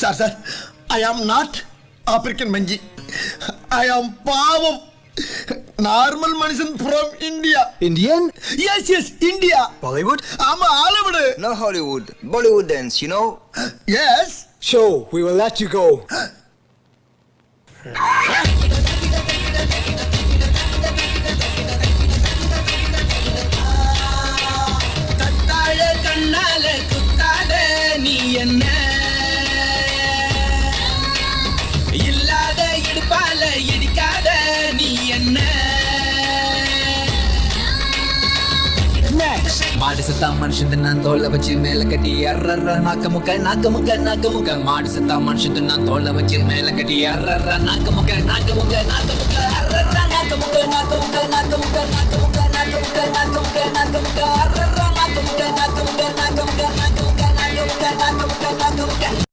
Sir, I am not African Manji. I am Pavam. Normal Manishan from India. Indian? Yes, India. Bollywood? I'm Hollywood. No Hollywood. Bollywood dance, you know? Yes. Sure, we will let you go. கண்ணால குத்தாத நீ என்ன இல்லாத இடுப்பால இடிக்காத நீ என்ன மாடு சத்தா மனுஷன் நான் தோலை வச்சு மேல கட்டி அர்ற நாக்க முக்க மாடு சத்தா மனுஷன் நான் தோலை வச்சு மேல கட்டி அர்ற நாக்க முக்க அர்ற நாக்க முக்க அர்ற